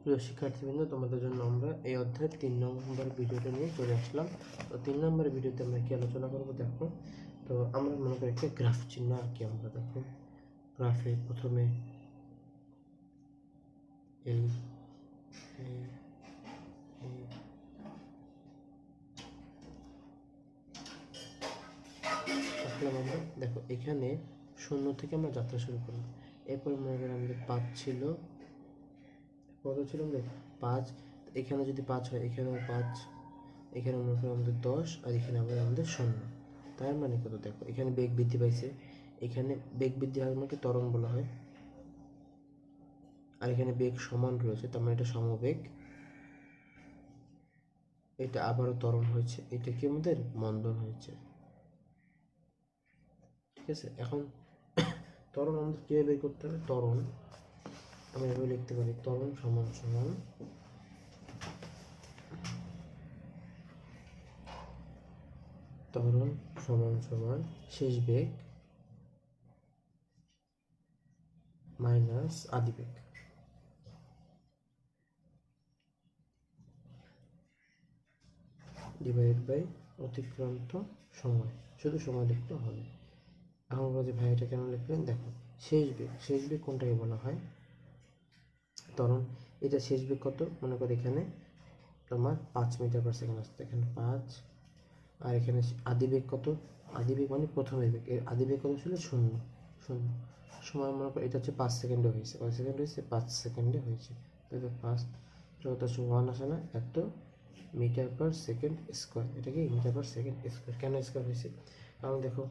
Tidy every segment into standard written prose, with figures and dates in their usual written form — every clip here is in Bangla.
প্রিয় শিক্ষার্থীবৃন্দ, তোমাদের জন্য আমরা এই অধ্যায়ের 3 নম্বর ভিডিওটা নিয়ে চলে আসলাম। তো 3 নম্বর ভিডিওতে আমরা কি আলোচনা করবো দেখো। তো আমরা মনে করি একটা গ্রাফ চিহ্ন আঁকি। আমরা দেখো গ্রাফে প্রথমে এই আঁকলাম আমরা। দেখো এখানে 0 থেকে আমরা যাত্রা শুরু করলাম। এরপরে মনে করি আমাদের 5 ছিল, কত ছিল আমাদের 5। এখানে যদি 5 হয়, এখানেও 5, এখানে মনে করি আমাদের 10, আর এখানে আবার আমাদের 0। তার মানে কত দেখো, এখানে বেগ বৃদ্ধি পাইছে, এখানে বেগ বৃদ্ধি হারকে ত্বরণ বলা হয়, আর এখানে বেগ সমান রয়েছে, তার মানে এটা সমবেগ। এটা আবারও ত্বরণ হয়েছে, এটা কি আমাদের মন্দন হয়েছে। ঠিক আছে, এখন ত্বরণ আমাদের কীভাবে বের করতে হবে? ত্বরণ আমরা এভাবে লিখতে পারি, ত্বরণ সমান সমান ত্বরণ সমান সমান শেষ বেগ মাইনাস আদি বেগ ডিভাইড বাই অতিক্রান্ত সময়। শুধু সময় লিখতে হবে। এখন বলছি ভাই এটা কেন লিখলেন? দেখো শেষ বেগ কোনটাকে বলা হয়? ত্বরণ। এটা শেষ বেগ কত? মনে করো এখানে তোমার 5 মিটার পার সেকেন্ড আসছে, এখানে 5, আর এখানে আদি বেগ কত? আদি বেগ মানে প্রথমের বেগ, এর আদি বেগ কত ছিল? 0। সময় মনে করো এটা হচ্ছে 5 সেকেন্ডে হয়েছে। কয় সেকেন্ড হয়েছে? 5 সেকেন্ডে হয়েছে। তাহলে 5 যত 1 আসে না, এত মিটার পার সেকেন্ড স্কোয়ার। এটা কি মিটার পার সেকেন্ড স্কোয়ার? কেন স্কোয়ার হয়েছে? কারণ দেখো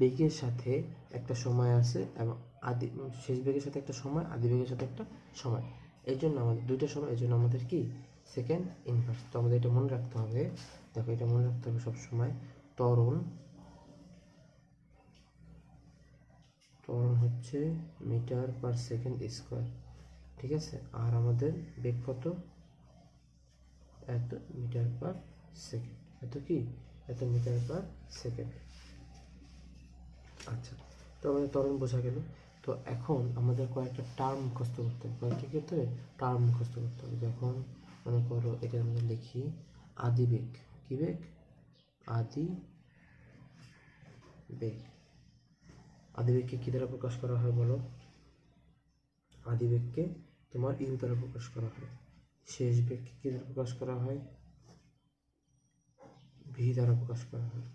বেগের সাথে একটা সময় আছে, এবং শেষ বেগের সাথে একটা সময়, আদি বেগের সাথে একটা সময়। এই জন্য আমাদের দুইটা সময়, এই জন্য আমাদের কি সেকেন্ড ইনভার্স। তো আমাদের এটা মনে রাখতে হবে। দেখো এটা মনে রাখতে হবে সবসময়, ত্বরণ হচ্ছে মিটার পার সেকেন্ড স্কোয়ার। ঠিক আছে, আর আমাদের বেগ কত? এত মিটার পার সেকেন্ড। এত মিটার পার সেকেন্ড। আচ্ছা, তো আমাদের ত্বরণ বোঝা গেল। তো এখন আমাদের কয়েকটা টার্ম মুখস্থ করতে হবে। কয়েকটা কি করতে হবে? টার্ম মুখস্থ করতে হবে। যখন মনে করো এটা আমরা লিখি আদি বেগ। কি বেগ? আদি বেগ। আদি বেগকে কী দ্বারা প্রকাশ করা হয় বলো? আদি বেগকে তোমার ইউ দ্বারা প্রকাশ করা হয়। শেষ বেগকে কী দ্বারা প্রকাশ করা হয়? ভি দ্বারা প্রকাশ করা হয়।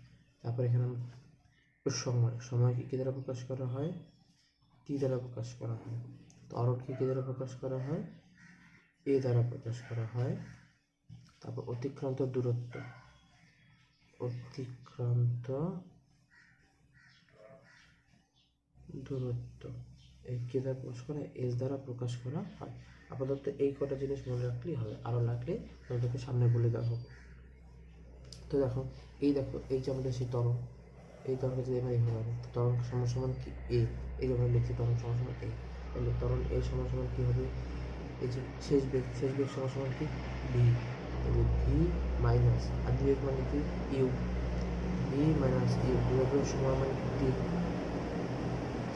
তারপর এখানে সময়কে কী দ্বারা প্রকাশ করা হয়? টি দ্বারা প্রকাশ করা হয়। ত্বরণকে কী দ্বারা প্রকাশ করা হয়? এ দ্বারা প্রকাশ করা হয়। তারপর অতিক্রান্ত দূরত্ব এই কে দ্বারা প্রকাশ করা হয়? এস দ্বারা প্রকাশ করা হয়। আপাতত এই কটা জিনিস মনে রাখলেই হবে, আরও লাগলে তোমাদেরকে সামনে বলে দেওয়া হবে। তো দেখো এই যে আমাদের সেই ত্বরণ, এই ত্বরণকে যদি আমরা এইভাবে রাখি, ত্বরণ সমান সমান কি? এ। এই যে আমরা লিখছি ত্বরণ সমান সমান এ, তাহলে ত্বরণ এ সমান সমান কী হবে? এই যে শেষ বেগ সমান সমান কি? ভি। তাহলে ভি মাইনাস আদি বেগ মানে কি? U. V minus U divide সময় মানে টি।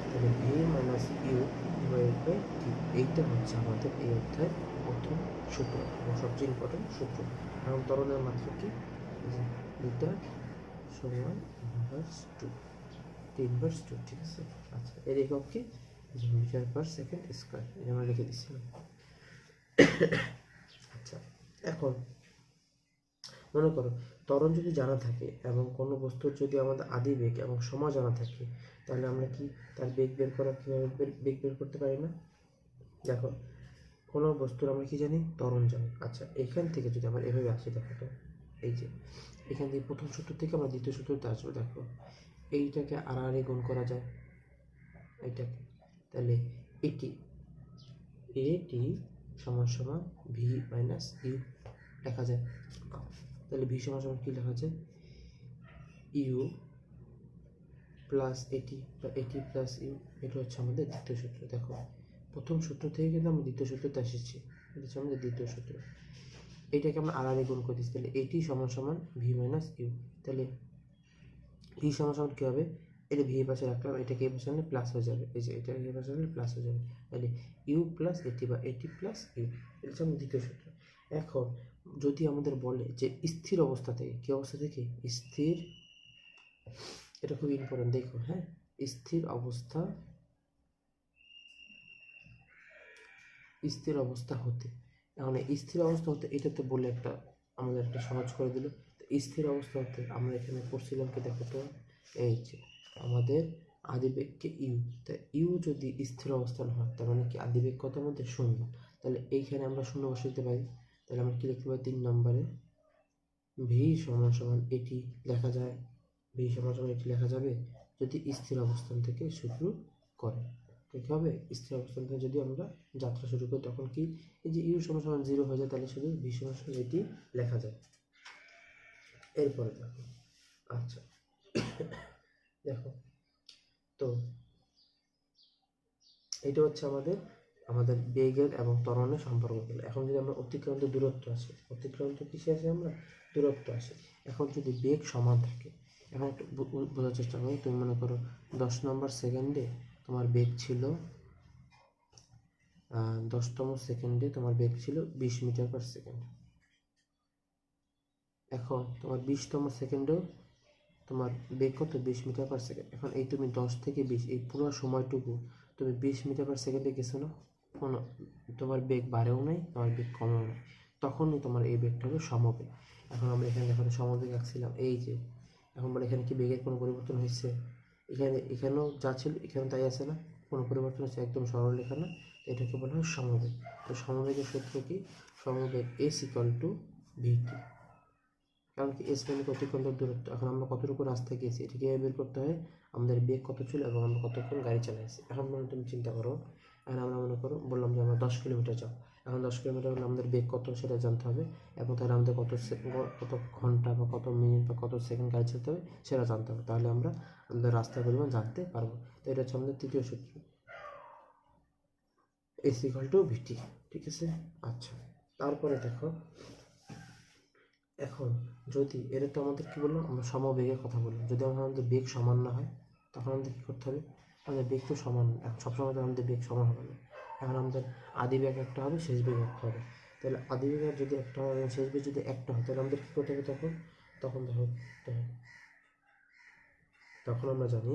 তাহলে V minus U divide by T. এইটা হচ্ছে আমাদের এই অধ্যায়ের প্রথম সূত্র এবং সবচেয়ে ইম্পর্টেন্ট সূত্র। কারণ ত্বরণের মাত্রা কি? লিটার সময় ইনভার্স 2, ইনভার্স 2। ঠিক আছে, আচ্ছা এর একক কি? Metre per second square. এটা আমরা লিখে দিচ্ছিলাম। আচ্ছা, এখন মনে করো ত্বরণ যদি জানা থাকে এবং কোনো বস্তুর যদি আমাদের আদি বেগ এবং সময় জানা থাকে, তাহলে আমরা কি তার বেগ বের করা কীভাবে বেগ বের করতে পারি না? দেখো কোনো বস্তুর আমরা কি জানি? ত্বরণ জানি। আচ্ছা, এখান থেকে যদি আমরা এভাবে আসি, দেখো তো এই যে এখান থেকে প্রথম সূত্র থেকে আমরা দ্বিতীয় সূত্রতে আসবো। দেখো এইটাকে আড়াআড়ি গুণ করা যায় এইটাকে, তাহলে এটি সমান সমান ভি মাইনাস ইউ লেখা যায়। তাহলে ভি সমান সমান কী লেখা যায়? ইউ প্লাস এটি, বা এটি প্লাস ইউ। এটা হচ্ছে আমাদের দ্বিতীয় সূত্র। দেখো প্রথম সূত্র থেকে কিন্তু আমরা দ্বিতীয় সূত্রতে এসেছি, এটা হচ্ছে আমাদের দ্বিতীয় সূত্র। এইটাকে আমরা আড়াআড়ি গুণ করে দিচ্ছি, তাহলে এটি সমান সমান ভি মাইনাস ইউ। তাহলে ভি সমান সমান কী হবে? এটা ভি পাশে রাখলাম, এটাকে এই পাশে আনলে প্লাস হয়ে যাবে, এই যে এটা এই পাশে আনলে প্লাস হয়ে যাবে, তাহলে ইউ প্লাস এটি বা এটি প্লাস ইউ, এটা হচ্ছে আমাদের দ্বিতীয় সূত্র। এখন যদি আমাদের বলে যে স্থির অবস্থা থেকে, কি অবস্থা থেকে? স্থির, এটা খুব ইম্পর্টেন্ট, দেখো হ্যাঁ, স্থির অবস্থা, স্থির অবস্থা হতে, এখন স্থির অবস্থা হতে এটাতে বলে একটা আমাদের একটা সহজ করে দিল। স্থির অবস্থা হতে আমরা এখানে পড়ছিলাম কি, দেখো তো, এই যে আমাদের আদিবেগকে ইউ, তা ইউ যদি স্থির অবস্থান হয় তার মানে কি আদিবেগ কত আমাদের? শূন্য। তাহলে এইখানে আমরা শূন্য বসে দিতে পারি, তাহলে আমরা কি লিখতে পারি 3 নম্বরে ভি সমান সমান এটি লেখা যায়, ভি সমান সমান এটি লেখা যাবে যদি স্থির অবস্থান থেকে শুরু করে। কি হবে? স্থির অবস্থান থেকে যদি আমরা যাত্রা শুরু করি তখন কি, এই যে ইউ সমান সমান 0 হয়ে যায়, তাহলে শুধু ভি সমান সমান এটি লেখা যায়। এরপরে দেখো, আচ্ছা দেখো তো এটা হচ্ছে আমাদের আমাদের বেগের এবং ত্বরণের সম্পর্ক গেল। এখন যদি আমরা অতিক্রান্ত দূরত্ব আসে, অতিক্রান্ত কিসে আসে আমরা? দূরত্ব আসে। এখন যদি বেগ সমান থাকে, এখন একটু বোঝার চেষ্টা করি, তুমি মনে করো 10 নম্বর সেকেন্ডে তোমার বেগ ছিল 10তম সেকেন্ডে তোমার বেগ ছিল 20 মিটার পার সেকেন্ড। এখন তোমার 20তম সেকেন্ডেও তোমার বেগ কত? 20 মিটার পার সেকেন্ড। এখন এই তুমি 10 থেকে 20 এই পুরো সময়টুকু তুমি 20 মিটার পার সেকেন্ডে গেছো না, কোনো তোমার বেগ বাড়েও নাই, তোমার বেগ কমেও নাই, তখনই তোমার এই বেগটা হবে সমবেগ। এখন আমরা এখানে দেখো সমবেগ আঁকছিলাম, এই যে এখন বলে এখানে কি বেগের কোনো পরিবর্তন হয়েছে? এখানেও যা ছিল এখানে তাই আছে না, কোনো পরিবর্তন হচ্ছে? একদম সরল লেখা না, এটাকে বলা হয় সমবেগ। তো সমবেগের সূত্র কি? সমবেগ এস ইকুয়াল টু ভিটি, কারণ কি এস মানে অতিক্রান্ত দূরত্ব। এখন আমরা কতটুকু রাস্তায় গেছি এটা কীভাবে বের করতে হয়? আমাদের বেগ কত ছিল এবং আমরা কতক্ষণ গাড়ি চালাইছি। এখন মনে তুমি চিন্তা করো, এখন আমরা মনে করো বললাম যে আমরা 10 কিলোমিটার যাও, এখন 10 কিলোমিটার হলে আমাদের বেগ কত সেটা জানতে হবে, এবং তাহলে আমাদের কত ঘন্টা বা কত মিনিট বা কত সেকেন্ড গাড়ি চালাতে হবে সেটা জানতে হবে, তাহলে আমরা আমাদের রাস্তার পরিমাণ জানতে পারবো। তো এটা হচ্ছে আমাদের তৃতীয় সূত্র, এস ইকুয়াল টু ভিটি। ঠিক আছে, আচ্ছা তারপরে দেখো, এখন যদি এটা তো আমাদের কী বললাম, আমরা সমবেগের কথা বললাম, যদি আমাদের বেগ সমান না হয় তখন আমাদের কী করতে হবে? আমাদের বেগ তো সমান, সবসময় তো আমাদের বেগ সমান হবে না, এখন আমাদের আদি বেগ একটা হবে, শেষ বেগ একটা হবে। তাহলে আদি বেগ যদি একটা হয় এবং শেষ বেগ যদি একটা হয় তাহলে আমাদের কী করতে হবে তখন? তখন দেখো, তখন আমরা জানি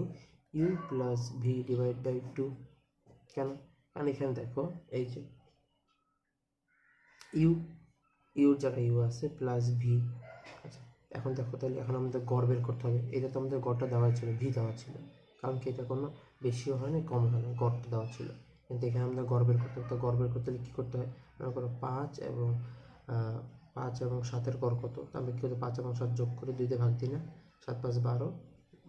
u plus v divide by 2। কেন? কারণ এখানে দেখো এই যে ইউর জায়গায় ইউ আছে প্লাস ভি। আচ্ছা এখন দেখো, তাহলে এখন আমাদের গড় বের করতে হবে। এটা তো আমাদের গড়টা দেওয়া ছিল, ভি দেওয়া ছিল, কারণ কি এটা কোনো বেশিও হয় না কম হয় না, গড়টা দেওয়া ছিল, কিন্তু এখানে আমাদের গড় বের করতে হবে। তো গড় বের করতে হলে কী করতে হয়? মনে করো 5 এবং 7-এর গড় কত? তো আমরা কী করতে, 5 এবং 7 যোগ করে 2 দিয়ে ভাগ দিই না, 7 5 12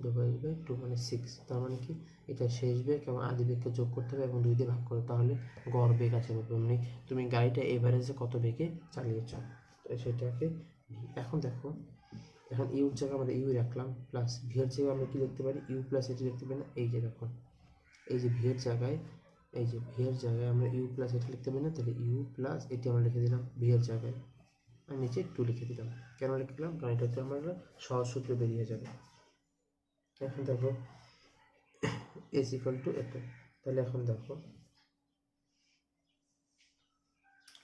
ডিভাইড বাই 2 মানে 6। তার মানে কি এটা শেষ বেগ এবং আদি বেগকে যোগ করতে হবে এবং 2 দিয়ে ভাগ করে, তাহলে গড় বেগ আছে মানে তুমি গাড়িটা এভারেজে কত বেগে চালিয়েছ, তো সেটাকে। এখন দেখো, এখন ইউর জায়গায় আমরা ইউ রাখলাম, প্লাস ভি এর জায়গায় আমরা কি লিখতে পারি? ইউ প্লাস এটি লিখতে পারি না? এই যে দেখো, এই যে ভি এর জায়গায়, এই যে ভি এর জায়গায় আমরা ইউ প্লাস এটি লিখতে পারি না? তাহলে ইউ প্লাস এটি আমরা লিখে দিলাম ভি এর জায়গায়, আর নিচে 2 লিখে দিলাম। কেন লিখলাম? কারণ এটা হচ্ছে আমরা সহজ সূত্রে বেরিয়ে যাবে। এখন দেখো এস ইকুয়াল টু এত, তাহলে এখন দেখো,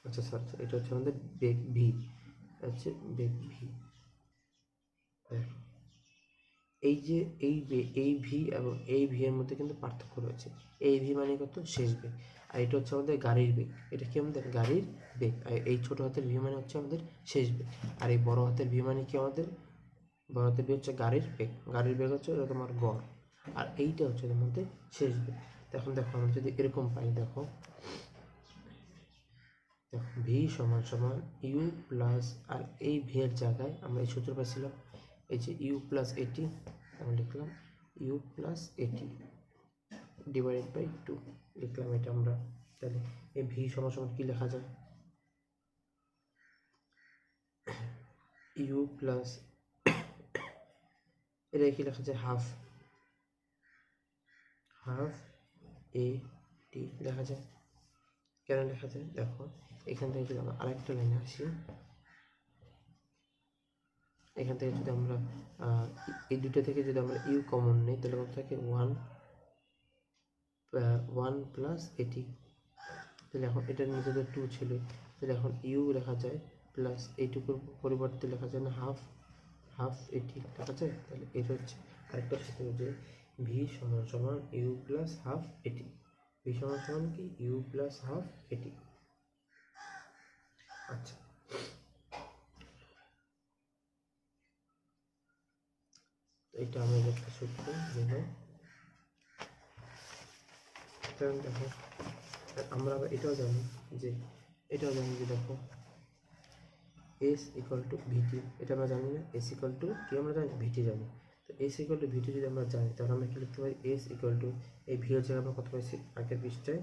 আচ্ছা স্যার এটা হচ্ছে আমাদের বেগ ভি, হচ্ছে বেগ ভি। এই যে এই ভি এবং এই ভি এর মধ্যে কিন্তু পার্থক্য রয়েছে। এই ভি মানে কত? শেষ বেগ। আর এটা হচ্ছে আমাদের গাড়ির বেগ, এটা কি আমাদের গাড়ির বেগ। আর এই ছোট হাতের ভি মানে হচ্ছে আমাদের শেষ বেগ, আর এই বড় হাতের ভি মানে কি আমাদের? বড় হাতের ভি হচ্ছে গাড়ির বেগ, গাড়ির বেগ হচ্ছে এটা তোমার গড়, আর এইটা হচ্ছে এর মধ্যে শেষ বেগ। এখন দেখো আমরা যদি এরকম পাই, দেখো ভি সমান সমান ইউ প্লাস, আর এই ভি এর জায়গায় আমরা এই সূত্র পাইছিলাম, এই যে ইউ প্লাস এটি, আমরা লিখলাম ইউ প্লাস এটি ডিভাইডেড বাই 2 লিখলাম এটা আমরা। তাহলে এই ভি সমান সমান কী লেখা যায়? ইউ প্লাস এটা কি লেখা যায়? হাফ এ টি লেখা যায়। কেন লেখা যায়? দেখো এখান থেকে যদি আমরা আরেকটা লাইনে আসি, এখান থেকে যদি আমরা এই দুটো থেকে যদি আমরা ইউ কমন নিই তাহলে কত থাকে 1 প্লাস এটি। তাহলে এখন এটার নিচে তো 2 ছিল, তাহলে এখন ইউ লেখা যায় প্লাস এইটুকুর পরিবর্তে লেখা যায় না হাফ এটি লেখা যায়। তাহলে এটা হচ্ছে আরেকটা সূত্র যে ভি সমান সমান ইউ প্লাস হাফ এটি। ভি সমান সমান কি ইউ প্লাস হাফ এটি। আচ্ছা, এটা আমাদের একটা সূত্র দেখো। দেখো আমরা আবার এটাও জানি যে দেখো এস ইকুয়াল টু ভিটি, এটা আমরা জানি না। এস ইকুয়াল টু কি আমরা জানি, ভিটি জানি। তো এস ইকুয়াল টু ভিটি যদি আমরা জানি তাহলে আমরা কি লিখতে পারি, এস ইকুয়াল টু এই ভি এর জায়গায় আমরা কত পাইছি আগের পৃষ্ঠায়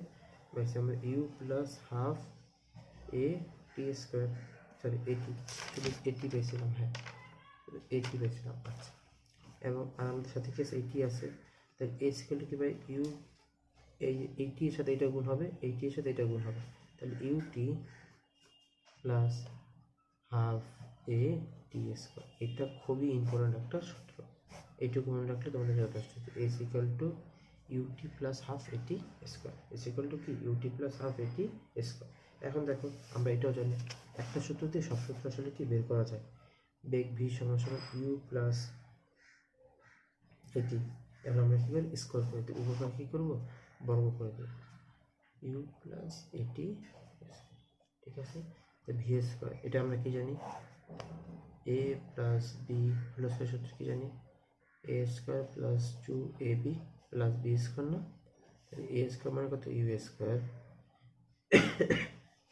পাইছি আমরা u plus half a t square, sorry এটি পেয়েছিলাম, হ্যাঁ এটি পেয়েছিলাম। আচ্ছা, এবং আর আমাদের সাথে কি আছে, এইটি আছে। তাহলে এস ইকুয়াল টু কি পাই, ইউ এইটি এর সাথে এটা গুণ হবে, এইটি এর সাথে এটা গুণ হবে, তাহলে UT plus half a t square. এটা খুবই ইম্পর্টেন্ট একটা সূত্র, এইটুকু মনে রাখলে তোমাদের যথেষ্ট। S equal to u t plus half a t square, s equal to কি u t plus half a t square. এখন দেখো আমরা এটাও জানি একটা সূত্র দিয়ে সব সূত্র আসলে কি বের করা যায়। বেগ ভি সমান সমান ইউ প্লাস এটি, এবার আমরা কী করি স্কোয়ার করে দিই, উপর কী করবো বর্গ করে দিই, ইউ প্লাস এটি, ঠিক আছে। তো ভি স্কোয়ার এটা আমরা কি জানি, A plus B whole square সূত্র কি জানি, A square plus 2ab plus B square না। এ স্কোয়ার মানে কত ইউ স্কোয়ার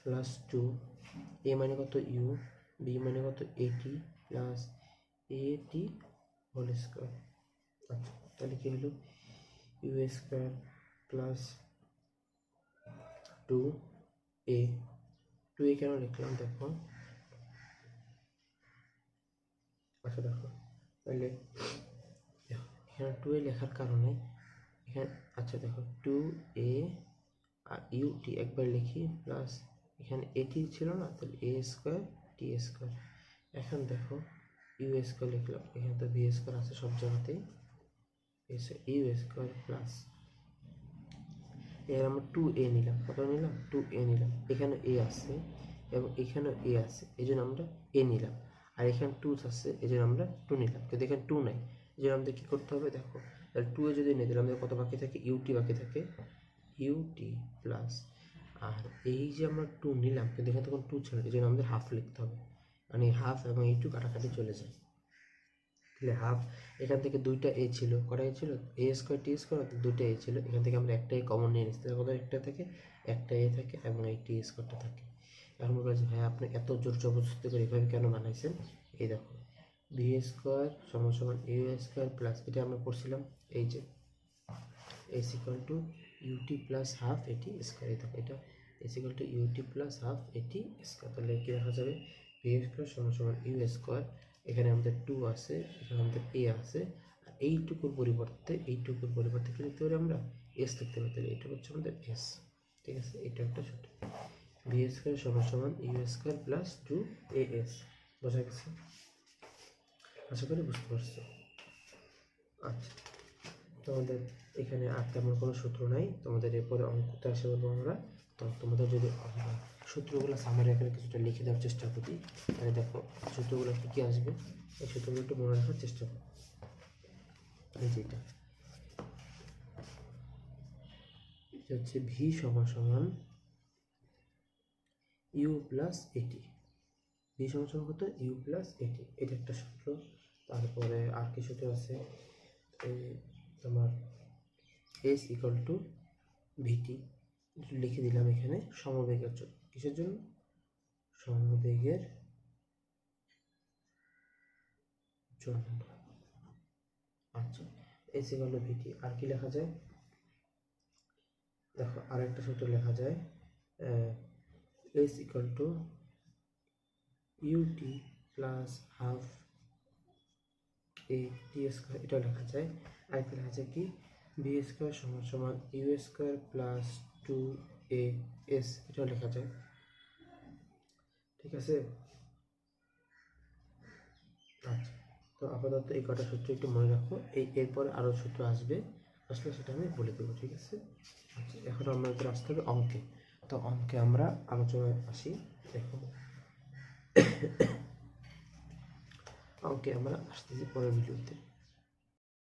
প্লাস 2, এ মানে কত ইউ, বি মানে কত এটি প্লাস এটি হোল স্কোয়ার। আচ্ছা, তাহলে কি হলো you square plus 2a, 2a কেন লিখলাম দেখো। আচ্ছা দেখো, তাহলে এখানে 2a লেখার কারণে এখানে, আচ্ছা দেখো 2a আর ইউটি একবার লিখি প্লাস এখানে এটি ছিল না, তাহলে এ স্কোয়ার টি স্কোয়ার। এখন দেখো ইউ স্কোয়ার লিখলাম, এখানে তো ভি স্কোয়ার আছে সব জায়গাতেই, ইউ স্কোয়ার প্লাস এর আমরা 2a নিলাম, কত নিলাম 2a নিলাম, এখানে এ আছে এবং এখানেও এ আছে এই জন্য আমরা এ নিলাম, আর এখানে 2 আছে এই জন্য আমরা 2 নিলাম, কিন্তু এখানে 2 নাই এই জন্য আমাদের কী করতে হবে দেখো, তাহলে 2 এ যদি নিই তাহলে আমাদের কত বাকি থাকে, ইউটি বাকি থাকে, ইউটি প্লাস, আর এই যে আমরা 2 নিলাম কিন্তু এখানে তখন 2 ছিল এই জন্য আমাদের হাফ লিখতে হবে, মানে হাফ এবং এই 2 কাটাকাটি চলে যায়। তাহলে হাফ, এখান থেকে দুইটা এ ছিল, কটা এ ছিল এ স্কোয়ার টি স্কোয়ার, দুইটা এ ছিল, এখান থেকে আমরা একটাই কমন নিয়ে নিচ্ছি, তাহলে কত একটা থেকে একটা এ থাকে এবং এই টি স্কোয়ারটা থাকে। এখন বলছি ভাই আপনি এত জোর জবরদস্তি করে এভাবে কেন বানাইছেন, এই দেখো বি স্কোয়ার সমান সমান ইউ স্কোয়ার প্লাস এটা আমরা পড়ছিলাম এই যে s equal to u t plus half a t square, এই দেখো এটা s equal to u t plus half a t square. তাহলে কি দেখা যাবে বি স্কোয়ার সমান সমান ইউ স্কোয়ার, এখানে আমাদের 2 আছে, এখানে আমাদের এ আছে, আর এইটুকুর পরিবর্তে কি লিখতে পারি আমরা এস লিখতে পারি, তাহলে এটা হচ্ছে আমাদের এস, ঠিক আছে। এটা একটা সূত্র, বি স্কোয়ার সমান সমান ইউ স্কোয়ার প্লাস 2as, বোঝা গেছে, আশা করি বুঝতে পারছো। আচ্ছা, তোমাদের এখানে আর তেমন কোনো সূত্র নাই, তোমাদের এরপরে অঙ্কতে আসে বলবো আমরা। তো তোমাদের যদি সূত্রগুলো সামারি আকারে কিছুটা লিখে দেওয়ার চেষ্টা করি, তাহলে দেখো সূত্রগুলো কী কী আসবে, এই সূত্রগুলো একটু মনে রাখার চেষ্টা করো। এই যে এটা হচ্ছে ভি সমান সমান ইউ প্লাস এটি, ভি সমান সমান কত ইউ প্লাস এটি, এটা একটা সূত্র। তারপরে আর কি সূত্র আছে, তোমার এস ইকুয়াল টু ভিটি লিখে দিলাম এখানে সমবেগের জন্য, কিসের জন্য সমবেগের জন্য। আচ্ছা, এস ইকুয়াল টু ভিটি, আর কি লেখা যায় দেখো, আরেকটা সূত্র লেখা যায় s equal to u t plus half a t square, এটা লেখা যায়। আরেকটা লেখা যায় কি বি স্কোয়ার সমান সমান ইউ স্কোয়ার প্লাস 2as, এটাও লেখা যায়, ঠিক আছে। আচ্ছা, তো আপাতত এই কটা সূত্র একটু মনে রাখো, এরপরে আরও সূত্র আসবে, আসলে সেটা আমি বলে দেবো, ঠিক আছে? আচ্ছা, এখন আমাদের আসতে হবে অঙ্কে। তো অঙ্কে আমরা আলোচনায় আসি। দেখো, অঙ্কে আমরা আসতেছি পরের ভিডিওতে।